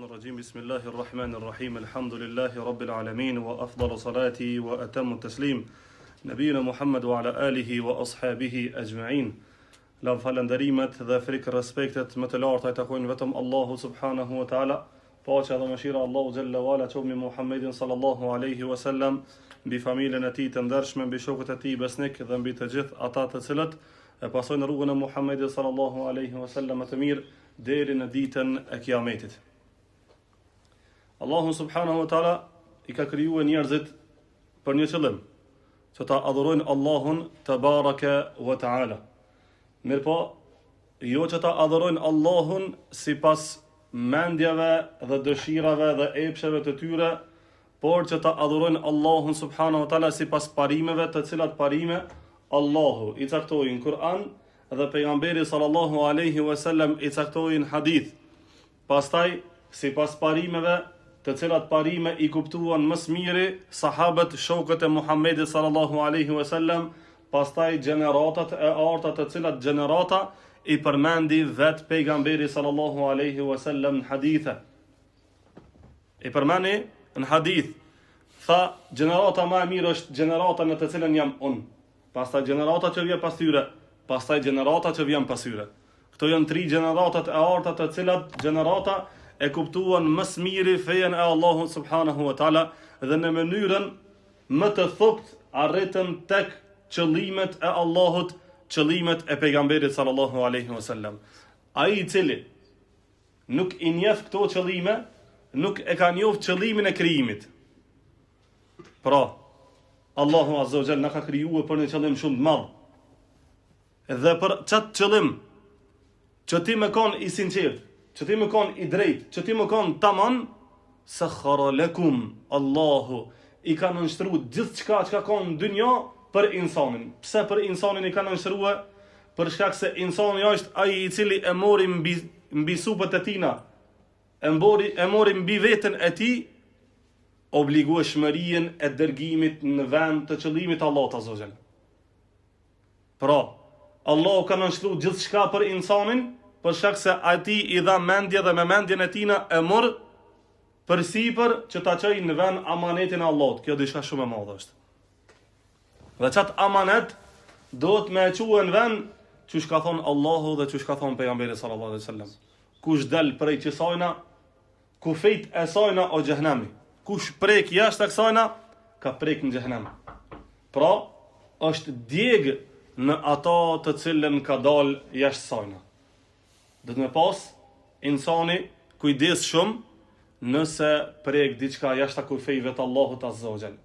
الشيطان الرجيم بسم الله الرحمن الرحيم الحمد لله رب العالمين وأفضل صلاتي وأتم التسليم نبينا محمد وعلى آله وأصحابه أجمعين. Lavë falënderimet dhe frikë respektet më të larta I takojnë vetëm Allahu subhanahu wa taala. Paqja dhe mëshira Allahu xhalla wala qofmi Muhammedin sallallahu alaihi wasallam, mbi familjen e tij të ndershme, mbi shokët e tij besnik dhe mbi të gjithë ata të cilët e pasojnë rrugën e Muhammedit sallallahu alaihi wasallam të mirë deri në ditën e Kiametit. Allahu subhanahu wa taala I ka krijuar njerëzit për një qëllim, që ta adhurojnë Allahun tebaraka wa taala. Mirë po, jo që ta adhurojnë Allahun si pas mendjeve dhe dëshirave dhe epsheve të tyre, por që ta adhurojnë Allahun subhanahu wa taala si pas parimeve të cilat parime Allahu I caktoi në Kur'an dhe pejgamberi sallallahu alaihi wasallam I caktoi në hadith. Pastaj, si pas parimeve të cilat parime I kuptuan më së miri sahabët shokët e Muhammedit sallallahu alaihi wasallam, pastaj gjeneratat e arta të cilat gjenerata I përmendi vet pejgamberi sallallahu alaihi wasallam në hadithe. I përmendi në hadith, tha gjenerata më e mirë është gjenerata në të cilën jam unë, pastaj gjenerata që vjen pas tyre, pastaj gjenerata që vjen pas tyre. Këto janë tri gjeneratat e arta të cilat gjenerata e kuptuan më së miri fejen e Allahut subhanahu wa taala dhe në mënyrën më të thukt arritën tek qëllimet e Allahut, qëllimet e pejgamberit sallallahu alaihi wasallam. Ai I cili nuk I njeh këto qëllime, nuk e ka njohur qëllimin e krijimit. Pra, Allahu azza wa jalla na ka krijuar për një qëllim shumë të madh. Dhe për çat qëllim që ti më kon I sinqert, që ti më kon I drejt, që ti më kon tamam, sakhara lakum Allahu I ka nënshtruar gjithçka që ka kon në dynjë për insanin. Pse për insanin I ka nënshtruar? Për shkak se insani është ai I cili e mori mbi supët e tina, e mori mbi veten e tij obligueshmërinë e dërgimit në vend të qëllimit Allahut azza wa jall. Pra, Allahu ka nënshtruar gjithçka për insanin, për shkak se ai I dha mendje dhe me mendjen e tina e mor përsipër që ta çojë në vend amanetin e Allahut. Kjo diçka shumë e madhe është. Dhe qatë amanet do të me e quë në vend që shka thonë Allahu dhe që shka thonë pejgamberi sallallahu alaihi wasallam. Kush del prej qësajna, ku fejt e sajna o gjëhnemi. Kush prek jashtë e kësajna, ka prek në gjëhnemi. Pra, është djegë në ata të cilën ka dal jashtë sajna. Dhe të me pas, insani kujdes shumë nëse prek diçka jashtë ku fejve të Allahut azza wa jall.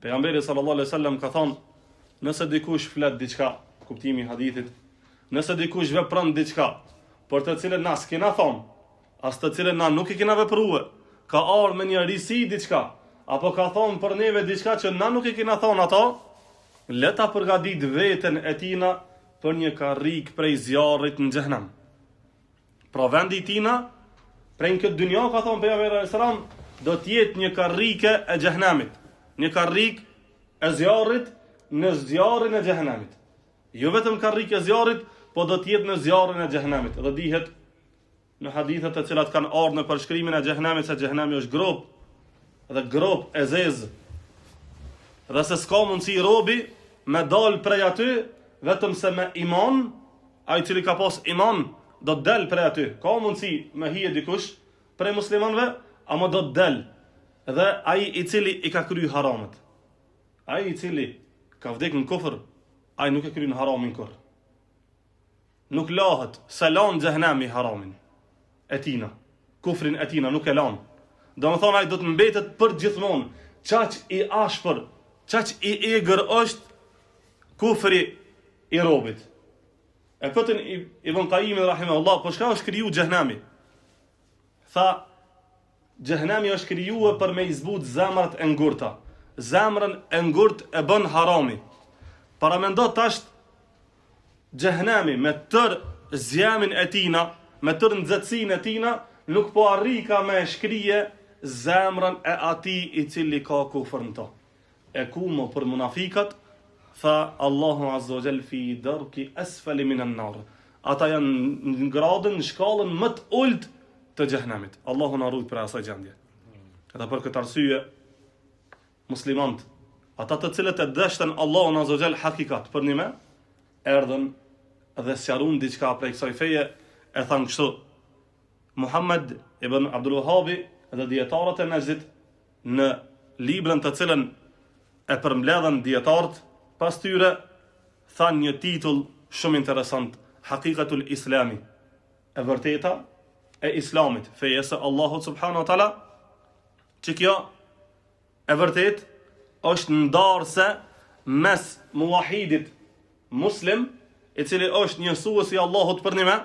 Pejgamberi sallallahu alaihi wasallam ka thonë, nëse dikush flet diçka, kuptimi I hadithit, nëse dikush vepron diçka, për të cilën na s'kena thonë, as të cilën na nuk I kena vepruar, ka ardhur me një risi diçka, apo ka thonë për neve diçka që na nuk I kena thonë ato, le ta përgatit veten e tina për një karrik prej zjarrit në xhenem. Pra vendi I tina, prej në këtë dynjë ka thonë pejgamberi sallallahu alaihi wasallam, do të jetë një karrike e xhenemit. Një karrik e zjarrit në zjarrin e xhehenemit. Jo vetëm karrik e zjarrit, po do të jetë në zjarrin e xhehenemit. Dhe dihet në hadithet të cilat kanë ardhur në përshkrimin e xhehenemit se xhehenemi është grop, dhe grop e zezë. Dhe se s'ka mundësi robi me dal prej aty vetëm se me iman, ai I cili ka pas iman do të del prej aty. Ka mundësi me hije dikush prej muslimanëve, ama do të del. Dhe ai I cili I ka kry haramet, ai I cili ka vdek në kufër, ai nuk e kry në haramin kur. Nuk lahet, se lan xhehenemi haramin e tina, kufrin e tina nuk e lan. Do më thonë ai do të mbetet për gjithmonë. Çaq I ashpër, çaq I egër është kufri I robit. E pëtën Ibn Qayyim rahimahullah, po çka është kriju xhehenemi? Tha, xhehenemi është krijuar për me I zbut zemrat e ngurta. Zemrën e ngurt e bën harami. Para mendo tash xhehenemi me tër zjamin e tina, me tër nxehtësinë e tina, nuk po arrika me shkrije zemrën e atij I cili ka kufër në to. E ku më për munafikat, tha Allahu azza wa jall fi darki asfali min an-nar. Ata janë në gradën, në shkallën më të ulët të xhehenemit. Allahu na ruaj për asaj gjendje. Edhe për këtë arsye muslimanët, ata të cilët e dështën Allahun azza xal hakikat për një erdhën dhe sqaruan diçka prej kësaj feje, e thanë kështu: Muhammed ibn Abdul Wahhabi dhe dietarët e Najdit në librën të cilën e përmbledhen dietarët pas tyre thanë një titull shumë interesant: Hakikatul Islami, e vërteta e Islamit, feja se Allahut subhanahu wa taala, që kjo e vërtet është ndarëse mes muwahidit muslim, i cili është njësuesi i Allahut për një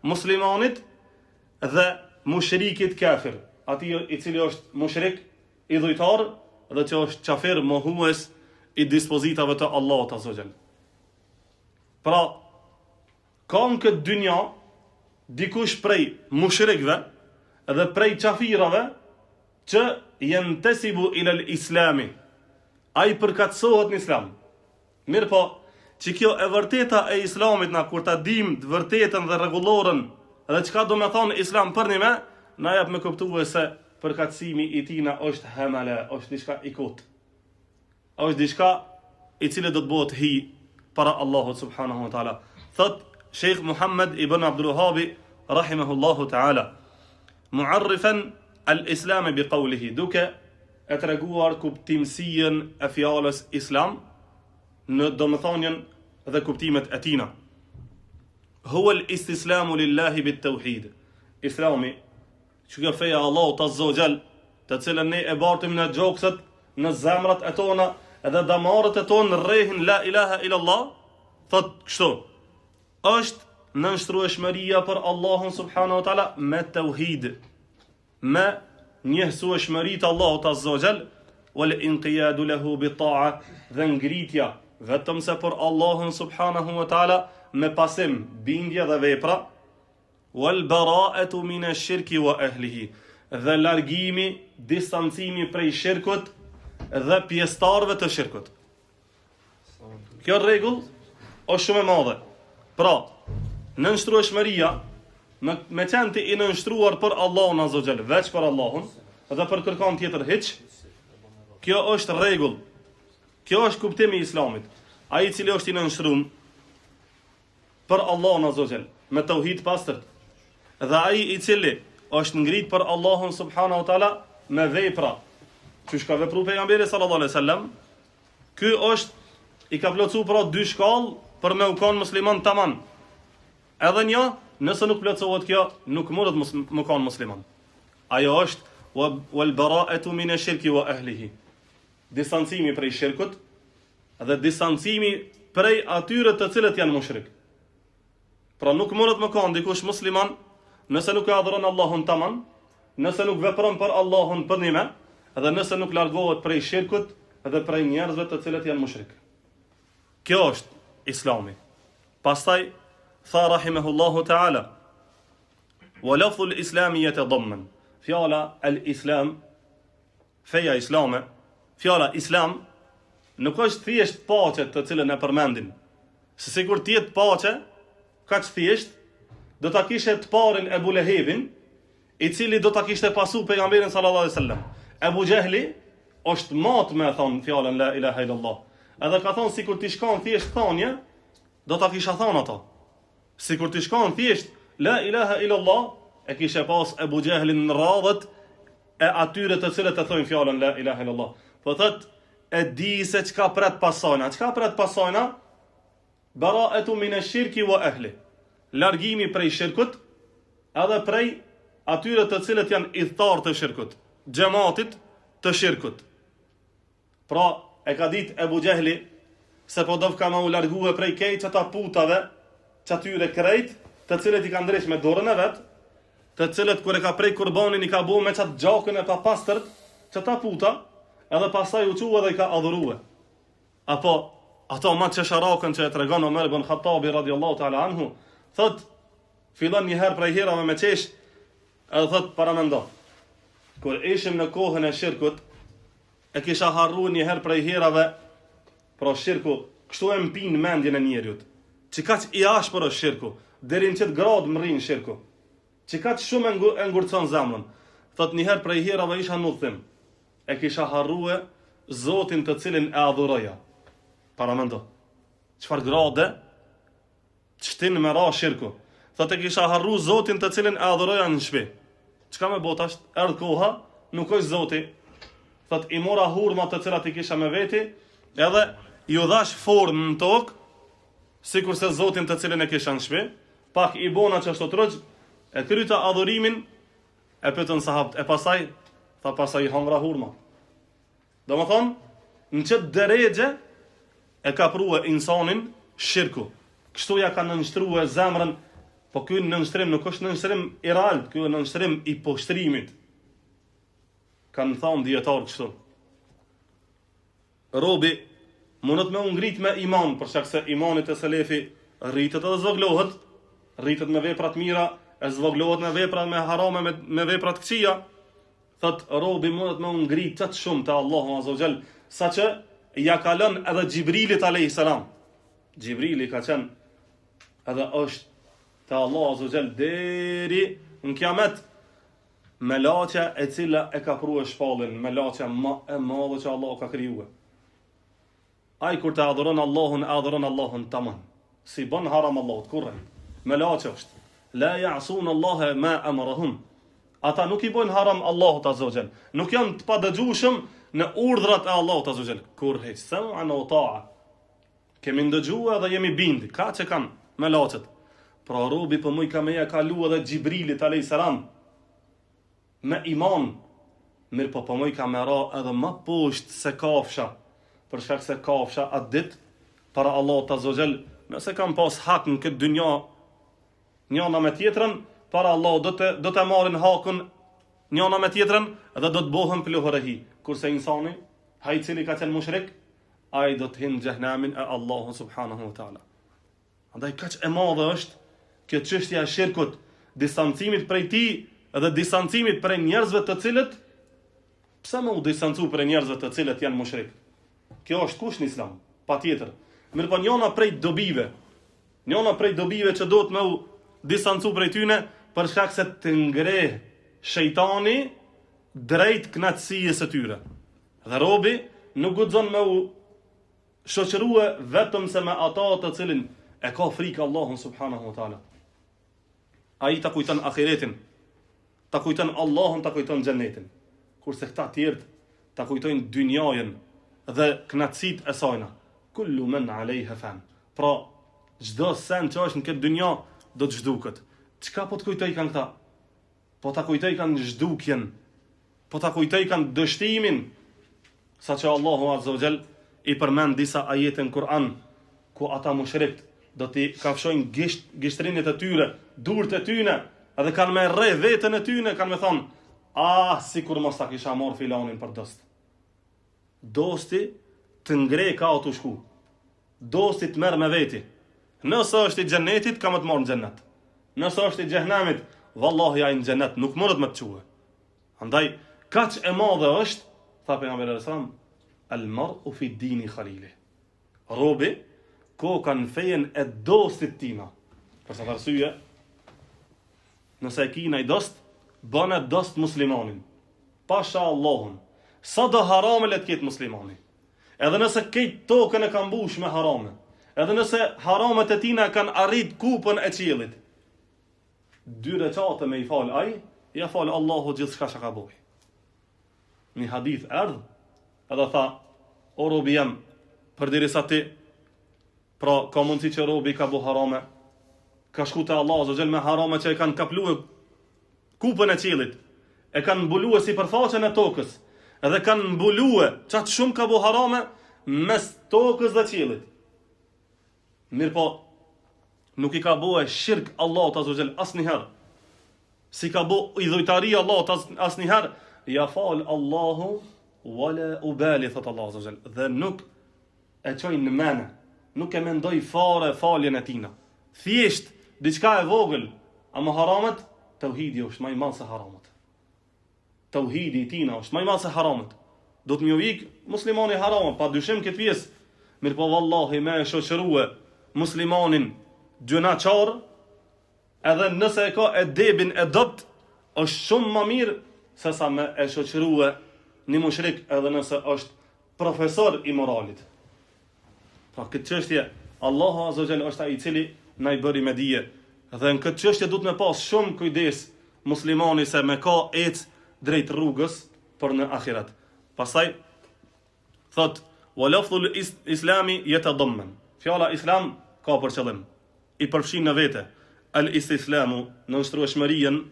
muslimanit, dhe mushrikit kafir, ati i cili është mushrik i dhujtar dhe që është qafir mohues i dispozitave të Allahut azza xal. Pra, ka në këtë dynja dikush prej mushrikve dhe prej qafirave që jenë tesibu ilal islami, a i përkatësohet në islam. Mirë po, që kjo e vërteta e islamit, na kur ta dim të vërtetën dhe rregullorën dhe çka do me thonë islam për një na jep me kuptue se përkatësimi i tina është hemale, është diçka i kot, është diçka i cili do të bëhet hi para Allahut subhanahu wa taala. Thot Sheikh Muhammad ibn Abdul Wahhabi rahimahullahu taala, mu'arrifan al-islam bi qawlihi, duke e treguar kuptimsinë e fjalës islam në domethënien dhe kuptimet e tina. Huwa al-istislamu lillahi bit-tauhid. Islami, që kjo feja Allahut azza wa jall, të cilën ne e bartim në gjokset, në zemrat e tona edhe damarët e tonë rrehin la ilaha illallah, thot kështu: është nënshtrueshmëria për Allahun subhanahu wa taala me tauhid, me njësueshmëritë Allahut azza wa jall, wal inqiyadu lahu bi ta'a, dhe ngritja vetëm se për Allahun subhanahu wa taala me pasim, bindje dhe vepra, wal bara'atu min ash-shirki wa ahlihi, dhe largimi, distancimi prej shirkut dhe pjesëtarëve të shirkut. Kjo rregull është shumë e madhe. Pra, nënshtrueshmëria me qenë të i nënshtruar për Allahun azza xal, veç për Allahun dhe për kërkon tjetër hiç, kjo është rregull. Kjo është kuptimi i Islamit. Ai i cili është i nënshtruar për Allahun azza xal me tauhid pastërt, dhe ai i cili është ngrit për Allahun subhanahu wa taala me vepra, që ka vepruar pejgamberi sallallahu alaihi wasallam, ky është i ka plotësuar pra dy shkallë për me u kon musliman tamam. Edhe një, nëse nuk plotësohet kjo, nuk mundet më kon musliman. Ajo është wal bara'atu min ash-shirki wa ahlihi. Distancimi prej shirkut dhe distancimi prej atyre të cilët janë mushrik. Pra nuk mundet më kon dikush musliman nëse nuk e adhuron Allahun tamam, nëse nuk vepron për Allahun për një dhe nëse nuk largohet prej shirkut dhe prej njerëzve të cilët janë mushrik. Kjo është Islami. Pastaj tha rahimahullahu ta'ala, wa lafdhu al-islami yatadamman, fjala al-islam, feja islame, fjala islam nuk është thjesht paqe të cilën e përmendim. Se sikur të jetë paqe, kaq thjesht, do ta kishte të parin Ebu Lehebin, i cili do ta kishte pasu pejgamberin sallallahu alaihi wasallam. Ebu Jehli është mat me thon fjalën la ilaha illallah. Edhe ka thonë sikur ti shkon thjesht thonje, do ta kisha thonë ato. Sikur ti shkon thjesht la ilaha illallah, e kishe pas Ebu Jehlin në radhët e atyre të cilët e thojnë fjalën la ilaha illallah. Po thot, e di se çka pret pasojna. Çka pret pasojna? Bara'atu min ash-shirki wa ahli. Largimi prej shirkut edhe prej atyre të cilët janë idhtar të shirkut, xhamatit të shirkut. Pra, e ka ditë Ebu Jehli se po dovka ma u largue prej kejt që ta putave, që atyre krejt, të cilët i ka ndresh me dorën e vetë, të cilët kër e ka prej kurbanin i ka bo me qatë gjakën e papastërt, që ta puta, edhe pasaj u qua dhe i ka adhurue. Apo, ato matë që sharakën që e tregon Omer ibn Khattabi radiallahu ta'ala anhu, thot, fillon një herë prej herave me qesh, edhe thot, paramendo, kër ishim në kohën e shirkut, e kisha harru një herë prej herave, pra shirku, kështu e mpin mendjen e njerëjut, që kaq i ashpër është shirku, deri në qëtë gradë më rrinë shirku, që ka të shumë e ngurcon zemrën. Thot njëherë prej herave isha në udhtim, e kisha harrue Zotin të cilin e adhuroja. Para mendo, çfarë grade çtin me ra shirku. Thot e kisha harru Zotin të cilin e adhuroja në shtëpi. Çka më bota është? Erdh koha, nuk është Zoti. Thot i mora hurmat të cilat i kisha me veti, edhe ju dhash formë në tokë, sikurse Zotin të cilin e kisha në shtëpi, pak i bona çashtu troj, e kryta adhurimin, e pyetën sahabët, e pasaj i hangra hurma. Domethënë, në çet drejje e ka prua insanin shirku. Kështu ja ka nënshtrua zemrën, po ky nënshtrim nuk është nënshtrim i real, ky është nënshtrim i poshtrimit. Kanë thënë dietar kështu. Robi mundet me ngrit me iman, për shkak se imani te selefi rritet edhe zvoglohet, rritet me vepra të mira, e zvoglohet me vepra me harame, me vepra të këqija. Thot robi mundet me ngrit çat shumë te Allahu Azza wa Jall, saqë ja ka lënë edhe Xhibrilit alayhis salam. Xhibrili ka qenë edhe është te Allahu Azza wa Jall deri në kiamet me laçja e cila e ka prua shpallën, me laçja më e madhe që Allahu ka krijuar. Ai kur të adhuron Allahun tamam. Si bën haram Allahut kurrë. Me laçja është. La ya'sun Allah ma amarahum. Ata nuk i bojnë haram Allahut Azza wa Jall. Nuk janë të padëgjueshëm në urdhrat e Allahut Azza wa Jall. Kurrë, sam'an wa ta'a. Kemi ndëgjuar dhe jemi bind. Ka që kanë me laçet. Pra robi për më i ka me ja kalu edhe Xhibrilit alayhis salam me iman. Mirë po më i ka me ra edhe më poshtë se kafsha. Për shkak se kafsha atë ditë para Allahut Azza wa Jall, nëse kanë pas hak në këtë dynja njëna me tjetrën, para Allahut do të marrin hakun njëna me tjetrën dhe do të bëhen pluhurahi. Kurse insani, ai i cili ka qenë mushrik, ai do të hinë xhehenamin e Allahut subhanahu wa taala. Andaj kaq e madhe është kjo çështja e shirkut, distancimit prej tij dhe distancimit prej njerëzve të cilët pse më u distancu prej njerëzve të cilët janë mushrik. Kjo është kush në Islam, patjetër. Mirë po njëna prej dobive që do të më u distancu prej tyne për shkak se të ngreh shejtani drejt kënaqësisë së tyre. Dhe robi nuk guxon me u shoqërua vetëm se me ata të cilin e ka frikë Allahun subhanahu wa taala. Ai ta kujton ahiretin, ta kujton Allahun, ta kujton xhenetin. Kurse këta të tjerë ta kujtojnë dynjajën dhe kënaqësitë e saj. Kullu man alayha fan. Pra, çdo sen që është në këtë dynjë do të zhduket. Çka po të kujtoj kanë këta? Po ta kujtoj kanë zhdukjen. Po ta kujtoj kanë dështimin. Saqë Allahu Azza wa Jall i përmend disa ajete në Kur'an ku ata mushrikt do t'i kafshojnë gishtrinit e tyre, durët e tyne, edhe kanë me rre veten e tyne, kanë me thonë, sikur mos ta kisha marr filanin për dost. Dosti të ngrej ka o të shku. Dosti të merr me veti. Nëse është i xhenetit, ka më të marrë në xhenet. Nëse është i xhehenamit, vallahi ai në xhenet nuk mundet më të çuë. Andaj kaq e madhe është, tha pejgamberi sallallahu alajhi wasallam, al-mar'u fi dini khalili. Robi koka në fejen e dostit tina. Për sa arsye, nëse e kina i dost, bën e dost muslimanin. Pasha Allahun. Sa do harame le të ketë muslimani. Edhe nëse këtë tokën e ka mbush me harame, edhe nëse haramet e tina kanë arrit kupën e qiellit, 2 recate me i fal ai, ja fal Allahu gjithçka që ka bëj. Një hadith erdh, edhe tha, o robi jam, përderisa ti, pra ka mundësi që robi ka bu harame, ka shku te Allahu Azza wa Jall me harame që e kanë kapluar kupën e qiellit, e kanë mbuluar sipërfaqen e tokës, edhe kanë mbuluar çat shumë ka bu harame mes tokës dhe qiellit. Mirë po, nuk i ka bue shirk Allahut Azza wa Jall asnjëherë. Si ka bu idhujtari Allahut asnjëherë, ja fal Allahu wala ubali thot Allahu Azza wa Jall, dhe nuk e çoj në mend, nuk e mendoj fare faljen e tina. Thjesht diçka e vogël, ama haramet, tauhidi është më i madh se haramet. Tauhidi i tina është më i madh se haramet. Do të më ujik muslimani haram, pa dyshim këtë pjesë. Mirë po vallahi me shoqërua muslimanin gjënaçar, edhe nëse e ka edebin e dopt, është shumë më mirë se sa me e shoqërua një mushrik edhe nëse është profesor i moralit. Pra këtë çështje Allahu Azza wa Jalla është ai i cili na i bëri me dije. Dhe në këtë çështje duhet me pas shumë kujdes muslimani se me ka ec drejt rrugës për në ahiret. Pastaj thot wa lafdhul islami yatadamman. Fjala islam ka për qëllim i përfshin në vete al istislamu në nështrueshmërinë,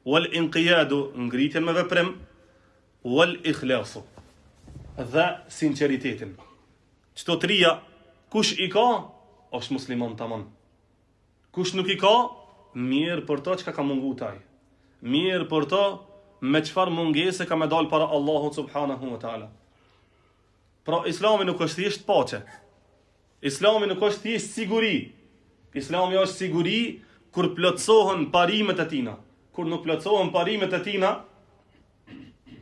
wal inqiyadu ngritjen me veprim, wal ikhlasu dhe sinqeritetin. Çto trija kush i ka është musliman tamam. Kush nuk i ka, mirë për to çka ka mungu taj. Mirë për to me çfarë mungese ka me dal para Allahut subhanahu wa taala. Pra Islami nuk është thjesht paqe. Islami nuk është thjesht siguri. Islami është siguri kur plotësohen parimet e tina. Kur nuk plotësohen parimet e tina,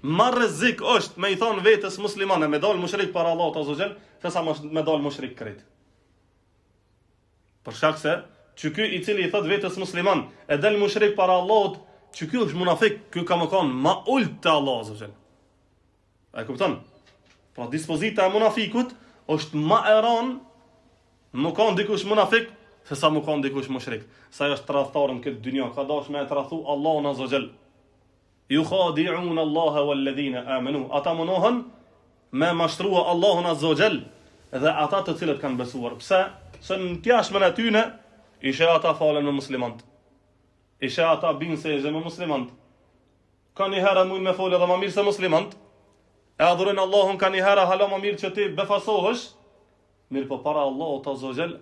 ma rrezik është me i thonë vetës muslimane me dal mushrik para Allahut azza xal, sesa me dal mushrik krejt. Për shkak se që ky i cili i thot vetës musliman e del mushrik para Allahut, që ky është munafik, ky ka më kanë ma ult te Allah azza xal. A e kupton? Pra dispozita e munafikut është ma e ranë, më kanë dikush munafik se sa më kanë dikush mushrik. Sa është tradhtar në këtë dynjë, ka dash me e tradhu Allahun azza xal. Yukhadi'un Allah walladhina amanu. Ata munohen me mashtrua Allahun azza xal dhe ata të cilët kanë besuar. Pse? Se në tjashmën e tyne ishe ata falen me muslimant. Ishe ata binë se me muslimant. Ka një herë mujnë me folë edhe ma mirë se muslimant. E adhurin Allahun ka një herë hala ma mirë që ti befasohësh. Mirë po para Allahut azza xal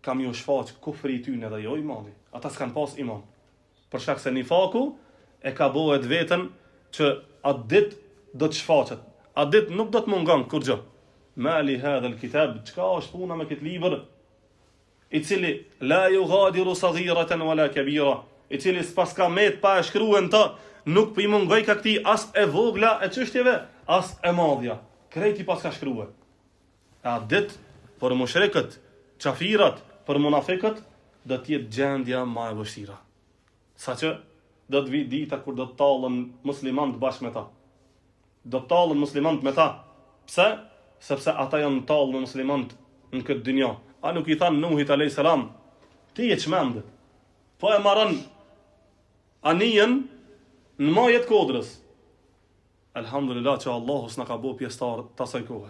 kam ju shfaq kufri i tyne dhe jo imani. Ata s'kan pas iman. Për shkak se nifaku e ka bëhet vetën që atë dit do të shfaqet. Atë dit nuk do të mungon kur gjë. Mali hadha al-kitab, çka është puna me këtë libër i cili la yughadiru saghiratan wala kabira, i cili s'pas ka met pa e shkruën të, nuk po i mungoj ka këtij as e vogla e çështjeve, as e madhja. Krejti pas ka shkruar. A dit për mushrikët, qafirat, për munafikët, do të jetë gjendja më e vështira. Saqë do të vi dita kur do të tallen muslimanët bashkë me ta. Do të tallen muslimanët me ta. Pse? Sepse ata janë tallë me muslimanët në këtë dynjë. A nuk i thanë Nuhit alayhis salam, ti je çmend. Po e marrën anijen në majet kodrës. Elhamdulillah që Allahu s'na ka bëu pjesëtar të asaj kohe.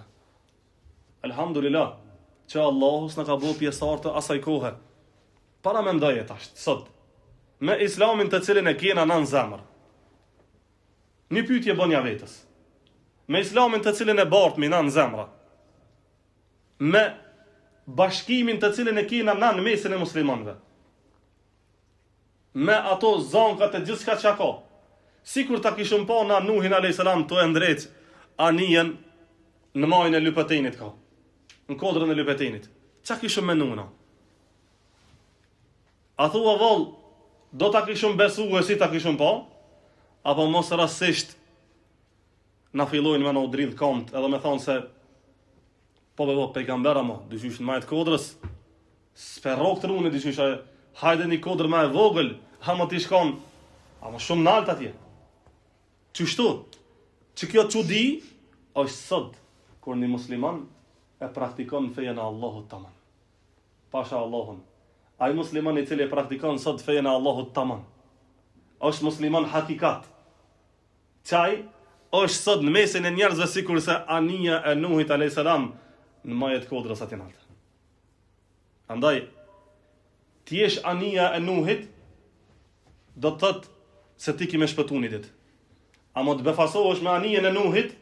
Elhamdulillah që Allahu s'na ka bëu pjesëtar të asaj kohe. Para mendoje tash, sot, me islamin të cilin e kena në zemër. Një pyetje bënja vetës. Me islamin të cilin e bartmi në zemra. Me bashkimin të cilin e kena në mesin e muslimanëve. Me ato zankat e gjithçka që ka. Sikur ta kishëm pa na Nuhin alayhis salam të ndrejt anijen në majën e Lypetenit ka. Në kodrën e Lypetenit. Çka kishëm me Nuhna? A thua vall, do ta kishëm besuar si ta kishëm pa? Apo mos rastësisht na fillojnë me na udridh komt edhe me thonë se po pejgambera mo, dyshysh në majtë kodrës, s'perrok të rune, dyshysh hajde një kodrë ma e vogël, ha më t'i shkon, a më shumë nalt atje. Qështu? Që kjo çudi është sot, kur një musliman e praktikon fejen e Allahut taman. Pasha Allahun. Ai musliman i cili e praktikon sot fejen e Allahut taman. Është musliman hakikat. Qaj është sot në mesin e njerëzve sikur se anija e Nuhit alayhis salam në majet kodrës aty natë. Andaj, ti jesh anija e Nuhit, do të thotë se ti kime shpëtu një ditë. A më të befasohesh me anijen e Nuhit,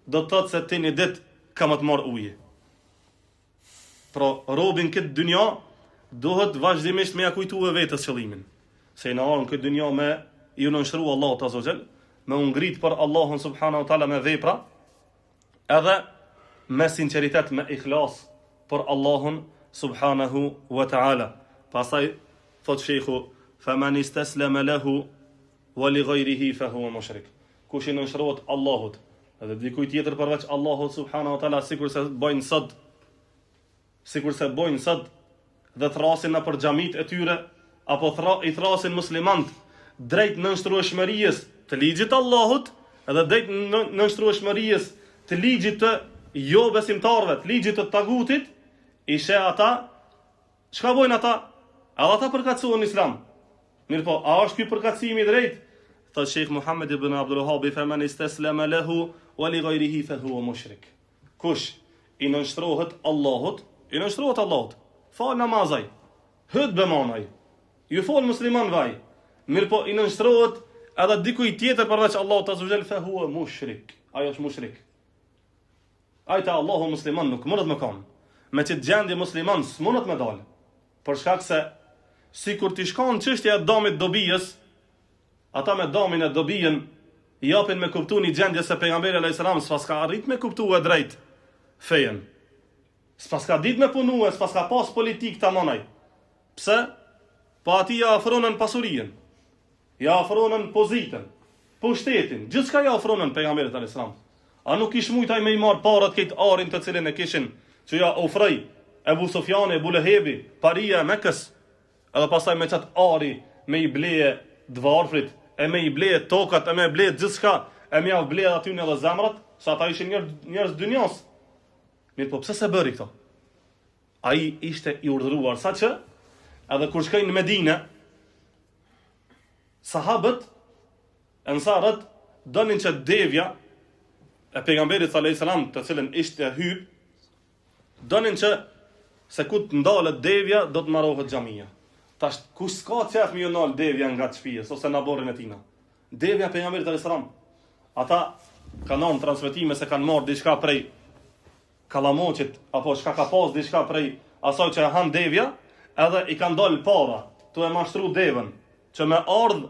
do të thotë se ti një ditë ka më të marrë ujë. Pra, robin këtë dynja, duhet vazhdimisht me ja kujtue vetës qëllimin. Se i në arën këtë dynja me i nënshru Allahu azza wa jall, me ungrit për Allahun subhanahu wa taala me vepra, edhe me sinqeritet, me ikhlas për Allahun subhanahu wa taala. Pastaj thot shejhu, faman istaslama lahu wa li ghayrihi fa huwa mushrik. Kush i nënshtrohet Allahut edhe dikujt tjetër përveç Allahut subhanahu wa taala, sikur se bojnë sot dhe thrasin në për xhamit e tyre, apo i thrasin muslimant drejt nënshtrueshmërisë të ligjit të Allahut edhe drejt nënshtrueshmërisë të ligjit të jo besimtarëve, të ligjit të tagutit, ishe ata, çka bojnë ata? Edhe ata përkatësohen në Islam. Mirë po, a është ky përkatësimi i drejtë? Thot Sheikh Muhammed ibn Abdul Wahhab, "Faman istaslama lahu wa li ghayrihi fa huwa mushrik." Kush i nënshtrohet Allahut, i nënshtrohet Allahut. Fal namazaj, hët bemanaj, ju fol musliman vaj. Mirë po, i nënshtrohet edhe dikuj tjetër përveç Allahut azza wa jall, fa huwa mushrik. Ai është mushrik. Ai ta Allahu musliman nuk mundet më kanë. Me që gjendje musliman s'mundet me dalë. Për shkak se sikur t'i shkon çështja e damit dobijës, ata me damin e dobijen japin me kuptu një gjendje se pejgamberi alayhis salam s'pas ka arrit me kuptu e drejt fejen. S'pas ka dit me punu e s'pas ka pas politik të amonaj. Pse? Po ati ja afronën pasurinë, ja afronën pozitën, pushtetin, gjithë shka ja afronën pejgamberit alayhis salam. A nuk ish mujtaj me i marë parat këtë arin të cilin e kishin që ja ofrej Ebu Sufjani, Ebu Lehebi, paria e Mekës, edhe pasaj me qatë ari me i bleje dvarfrit, e me i bleje tokat, e me i bleje gjithë shka, e me ja bleje aty në dhe zemrat, sa ata ishin njerëz dynjas. Mirë po, pse se bëri këto? A i ishte i urdhëruar, sa që, edhe kur shkajnë në Medine, sahabët, ensarët, donin që devja, e pejgamberit alayhis salam, të cilën ishte hyb, donin që se ku të ndalet devja, do të marrohet xhamia. Tash kush s'ka qef me ju nal devja nga shtëpia ose në borën e tina. Devja pejgamberit alayhis salam. Ata kanë në transmetime se kanë marrë diçka prej kallamoqit apo çka ka pas diçka prej asaj që e han devja, edhe i kanë dalë para, tu e mashtru devën, që me ardh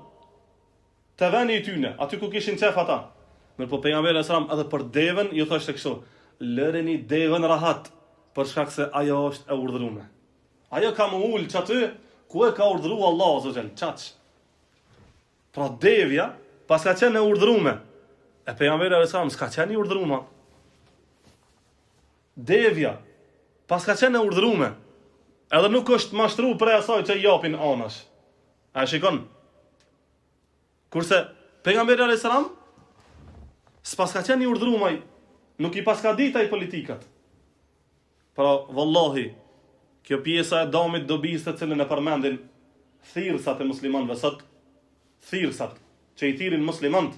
të veni i tyne, aty ku kishin qef ata. Mirë po pejgamberi alayhis salam edhe për devën ju thoshte kështu: lëreni devën rahat, për shkak se ajo është e urdhëruar. Ajo ka më ul çaty ku e ka urdhëruar Allahu azza xal, çaç. Pra devja pas ka qenë e urdhëruar. E pejgamberi alayhis salam s'ka qenë i urdhëruar. Devja pas ka qenë e urdhëruar. Edhe nuk është mashtru për asaj që i japin anash. A shikon? Kurse pejgamberi alayhis salam s'pas ka qenë i urdhëruar, nuk i pas ka ditaj politikat. Pra, vallahi, kjo pjesa e damit dobis të cilën e përmendin thirrsat e muslimanëve sot, thirrsat që i thirin muslimant,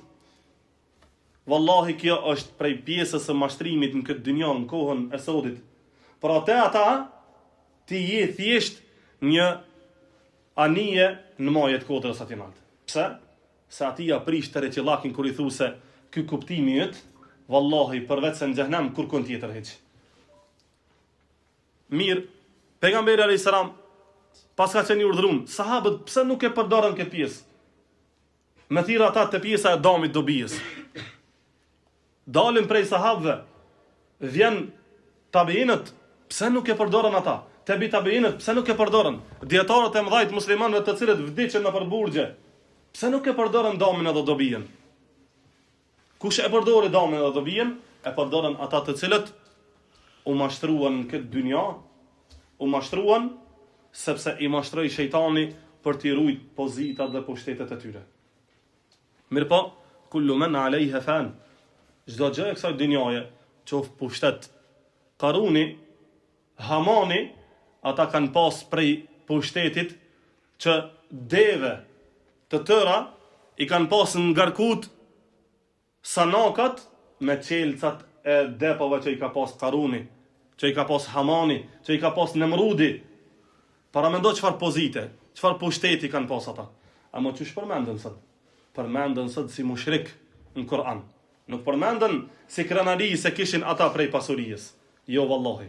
vallahi kjo është prej pjesës së mashtrimit në këtë dynjë në kohën e sotit. Pra te ata ti je thjesht një anije në majet kodrës aty nalt. Pse? Se ati ja prish të reqillakin kur i thu se ky kuptimi jët, vallahi përveç se në xhenem kur kon tjetër hiç. Mirë, pejgamberi alayhis salam pas ka qenë i urdhëruar, sahabët pse nuk e përdorën këtë pjesë? Me thirr ata te pjesa e damit dobijës. Dalin prej sahabëve, vjen tabiinët, pse nuk e përdorën ata? Tebi tabiinët, pse nuk e përdorën? Dietarët e mëdhtë muslimanëve të cilët vdiqën në përburgje, pse nuk e përdorën damin edhe dobijen? Kush e përdori damin edhe dobijen? E përdorën ata të cilët u mashtruan në këtë dynja, u mashtruan sepse i mashtroi shejtani për t'i rujt pozitat dhe pushtetet e tyre. Mirë po, kullu men alejhe fan, çdo gjë e kësaj dynjaje, qoftë pushtet, Karuni, Hamani, ata kanë pas prej pushtetit që deve të tëra i kanë pas ngarkut sanakat me qelcat e depave që i ka pas Karuni, që i ka pas Hamani, që i ka pas Nemrudi. Para mendo çfarë pozite, çfarë pushteti kanë pas ata. A më çush përmendën sot? Përmendën sot si mushrik në Kur'an. Nuk përmendën si krenari se kishin ata prej pasurijës. Jo vallahi.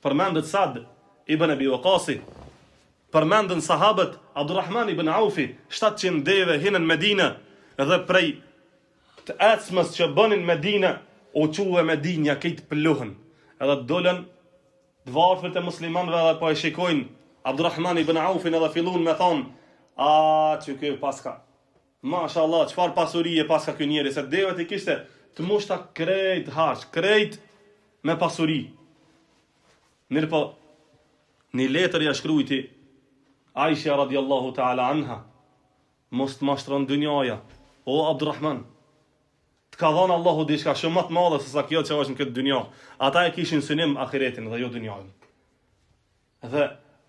Përmendët Sad ibn Abi Waqasi, përmendën sahabët Abdurrahman ibn Aufi, 700 deve hinën Medinë dhe prej të ecmës që bënin Medinë u quhe Medinja këtë pëlluhën. Edhe dolen dvarfët e muslimanëve edhe po e shikojnë Abdurrahman ibn Aufin edhe fillun me thonë: a që kjo paska, mashallah, çfarë pasurie paska ky njeri, se devet i kishte të mushta krejt hash, krejt me pasuri. Mirë po, një letër ja shkrujti Aisha radiallahu ta'ala anha, mos të mashtron dynjaja, o Abdurrahman, të ka dhënë Allahu diçka shumë më të madhe se sa kjo që është në këtë dynja. Ata e kishin synim ahiretin dhe jo dynjajën. Dhe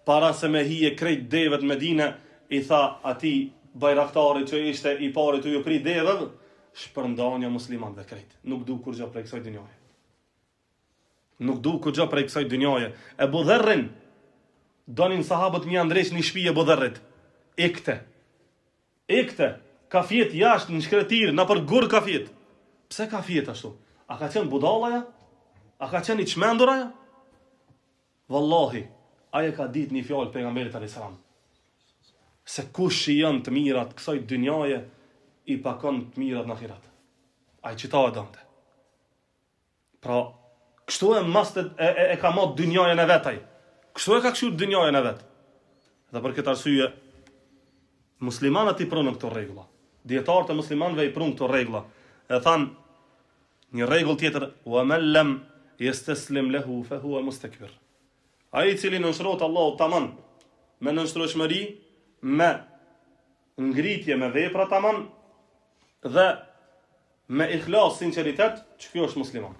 para se me hije krejt devet Medine, i tha atij bajraktari që ishte i pari të ju pri devëv, shpërndanja muslimanëve krejt. Nuk du kur gjë prej kësaj dynjaje. Nuk du kur gjë prej kësaj dynjaje. Ebu Dherrin, donin sahabët mi andresh një shtëpi Ebu Dherrit. Ikte, ka fjet jashtë në shkretir, në për gur ka fjet. Pse ka fjet ashtu? A ka qenë budalaja? A ka qenë i çmenduraja? Wallahi, aje ka dit një fjalë pejgamberit alayhis salam. Se kush i janë të mirat kësaj dynjaje, i pakon të mirat në ahiret. Ai qita e donte. Pra, kështu e ka mot dynjajën e vetaj. Kështu e ka kështu dynjajën e vet. Dhe për këtë arsye, muslimanët i pronën këto rregulla. Dietarët e muslimanëve i pronën këto rregulla. E than një rregull tjetër, wa man lam yastaslim lahu fa huwa mustakbir. Ai i cili nënshtrohet Allahu tamam me nënshtroshmëri, me ngritje, me vepra tamam dhe me ikhlas, sinqeritet, që kjo është musliman.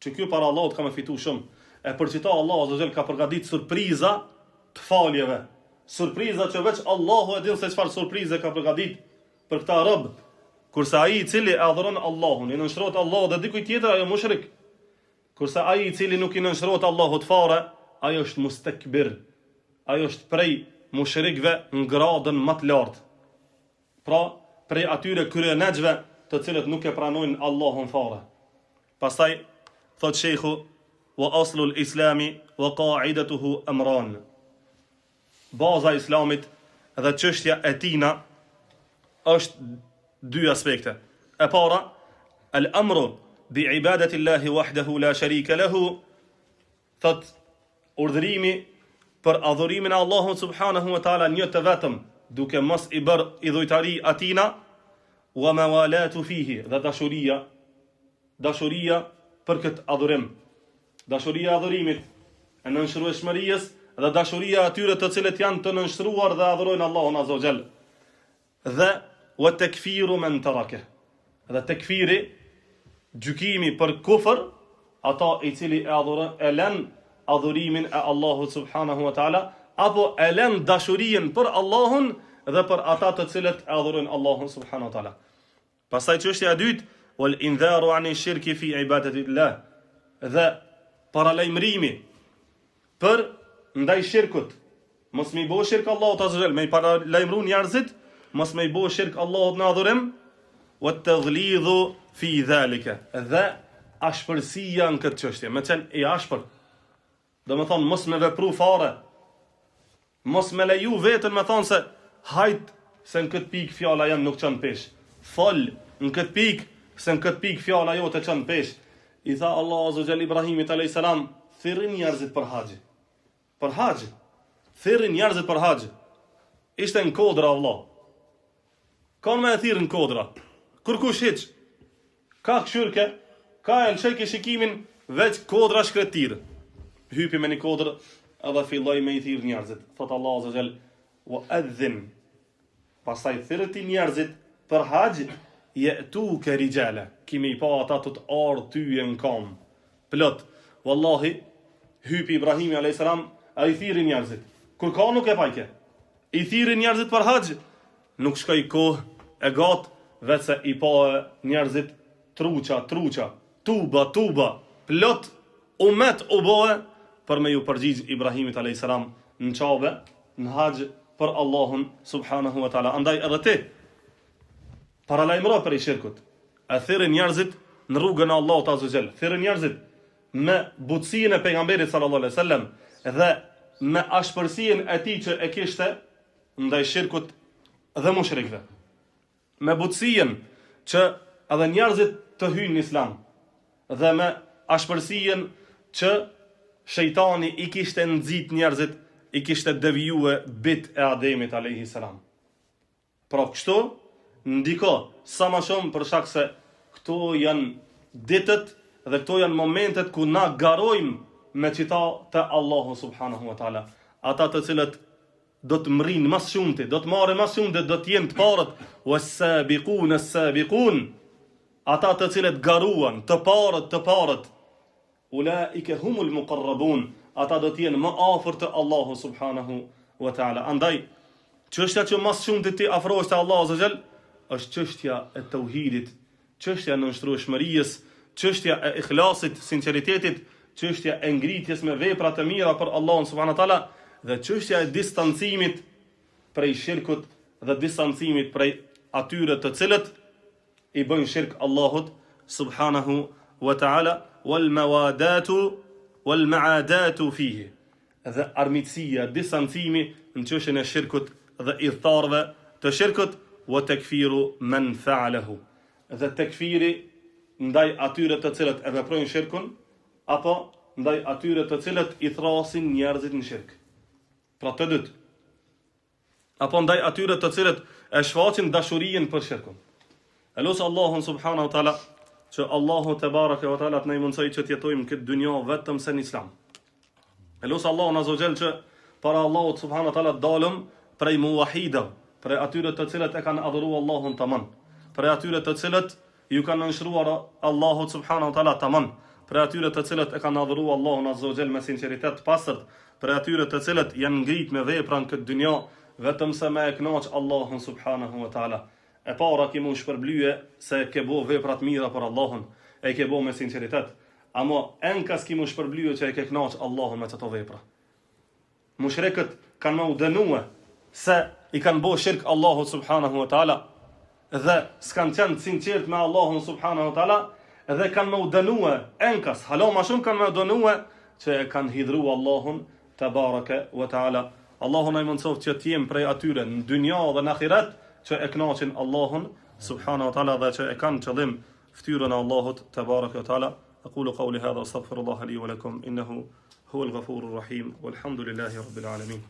Që kjo para Allahut ka me fitu shumë. E për qita Allah azza jall ka përgatit surpriza të faljeve. Surpriza që veç Allahu e din se çfarë surprize ka përgatit për këta rob. Kurse ai i cili e adhuron Allahun, i nënshtrohet Allahu dhe dikujt tjetër, ajo mushrik. Kurse ai i cili nuk i nënshtrohet Allahut fare, ajo është mustakbir. Ajo është prej mushrikëve në gradën më të lartë. Pra, prej atyre kryenexhve të cilët nuk e pranojnë Allahun fare. Pastaj thot shejhu, wa aslul islami wa qa'idatuhu amran. Baza e islamit dhe çështja e tina është dy aspekte. E para, al-amru bi ibadati Allahi wahdahu la sharika lahu, thot urdhërimi për adhurimin e Allahut subhanahu wa taala një të vetëm, duke mos i bërë idhujtari atina, wa mawalatu fihi, dhe dashuria për këtë adhurim. Dashuria e adhurimit, e nënshrueshmërisë dhe dashuria atyre të cilët janë të nënshtruar dhe adhurojnë Allahun azza wa jall. Dhe wa takfiru man taraka. Dhe tekfiri, gjykimi për kufër, ata i cili e adhuron e lën adhurimin e Allahut subhanahu wa taala, apo e lën dashurinë për Allahun dhe për ata të cilët e adhurojnë Allahun subhanahu wa taala. Pastaj çështja e dytë, wal indharu ani shirki fi ibadati Allah. Dhe paralajmërimi për ndaj shirkut. Mos më i bëj shirk Allahut azza wajal, më i paralajmëron njerëzit, mos më i bëj shirk Allahut në adhurim, wa taghlidhu fi dhalika. Dhe ashpërsia në këtë çështje, me qenë i ashpër. Do me thonë, mos me vepru fare, mos me leju vetën me thonë se hajt se në këtë pikë fjala jam nuk qënë pesh. Fol në këtë pikë se në këtë pikë fjala jo të qënë pesh. I tha Allah azza jall Ibrahimit alayhis salam, thirrin njerëzit për haxh. Për haxh. Thirrin njerëzit për haxh. Ishte në kodra Allah. Kanë me e thirrën në kodra. Kërkush hiç. Ka këshyrke, ka e lësheke shikimin veç kodra shkretirë. Hypi me një kodrë edhe filloj me i thirr njerëzit. Thot Allah azza jall, wa adhin. Pastaj thirrti njerëzit për haxh, ya'tuka rijala. Kimi pa ata të ardh ty në kam. Plot. Wallahi, hypi Ibrahimi alayhis salam, ai thirrën njerëzit. Kur ka nuk e pajke. I thirrën njerëzit për haxh, nuk shkoi kohë e gat, vetëse i pa njerëzit truça, tuba, plot umet u bëhe për me ju përgjigj Ibrahimit alayhis salam në Qabe, në haxh për Allahun subhanahu wa taala. Andaj edhe ti paralajmëro për i shirkut. E thirrën njerëzit në rrugën e Allahut azza jall. Thirrën njerëzit me butësinë e pejgamberit sallallahu alaihi wasallam dhe me ashpërsinë e tij që e kishte ndaj shirkut dhe mushrikëve. Me butësinë që edhe njerëzit të hyjnë në Islam dhe me ashpërsinë që shejtani i kishte nxit njerëzit, i kishte devijue bit e Ademit alayhis salam. Pra kështu ndiko sa më shumë për shkak se këto janë ditët dhe këto janë momentet ku na garojmë me qita të Allahu subhanahu wa taala. Ata të cilët do të mrinë mas shumëti, do të marrin mas shumëti, do të jenë të parët, was-sabiqun as-sabiqun, ata të cilët garuan, të parët, ulaike humul muqarrabun, ata do të jenë më afër të Allahu subhanahu wa taala. Andaj, çështja që mas shumëti ti afrohesh te Allahu azza xal, është çështja e tauhidit, çështja e nënshtrueshmërisë, çështja e ikhlasit, sinqeritetit, çështja e ngritjes me vepra të mira për Allahun subhanahu wa taala dhe çështja e distancimit prej shirkut dhe distancimit prej atyre të cilët i bëjnë shirk Allahut subhanahu wa taala wal maadatu fihi. Dhe armiqësia, distancimi në çështjen e shirkut dhe idhtarëve të shirkut wa takfiru man fa'alahu. Dhe tekfiri ndaj atyre të cilët e veprojnë shirkun apo ndaj atyre të cilët i thrasin njerëzit në shirk. Pra të dytë. Apo ndaj atyre të cilët e shfaqin dashurinë për shirkun. Elos Allahun subhanahu wa taala që Allahu te baraka wa taala të na mundsoj që të jetojmë këtë dynjë vetëm se në Islam. Elos Allahun azza wa jall që para Allahut subhanahu wa taala dalëm prej muwahhidëve, prej atyre të cilët e kanë adhuruar Allahun tamam, prej atyre të cilët ju kanë nënshruar Allahut subhanahu wa taala tamam, prej atyre të cilët e kanë adhuruar Allahun azza wa jall me sinqeritet të pastërt, prej atyre të cilët janë ngrit me vepra në këtë dynjë vetëm se me e kënaq Allahun subhanahu wa taala. E para ki mu shpërblye se ke bo veprat mira për Allahun, e ke bo me sinceritet, ama enkas ki mu shpërblye që e ke kënaq Allahun me çato vepra. Mushrikët kanë më dënue se i kanë bo shirk Allahut subhanahu wa taala dhe s'kan qenë sinqert me Allahun subhanahu wa taala dhe kanë më dënue enkas, hala ma shumë kanë më dënue që e kanë hidhru Allahun tabaraka wa taala. Allahun ai mundsoft që të jem prej atyre në dynja dhe në ahiret që e kënaqin Allahun subhanahu wa taala dhe që e kanë qëllim ftyrën e Allahut tabaraka wa taala. Aqulu qawli hadha astaghfirullaha li wa lakum innahu huwal ghafurur rahim walhamdulillahi rabbil alamin.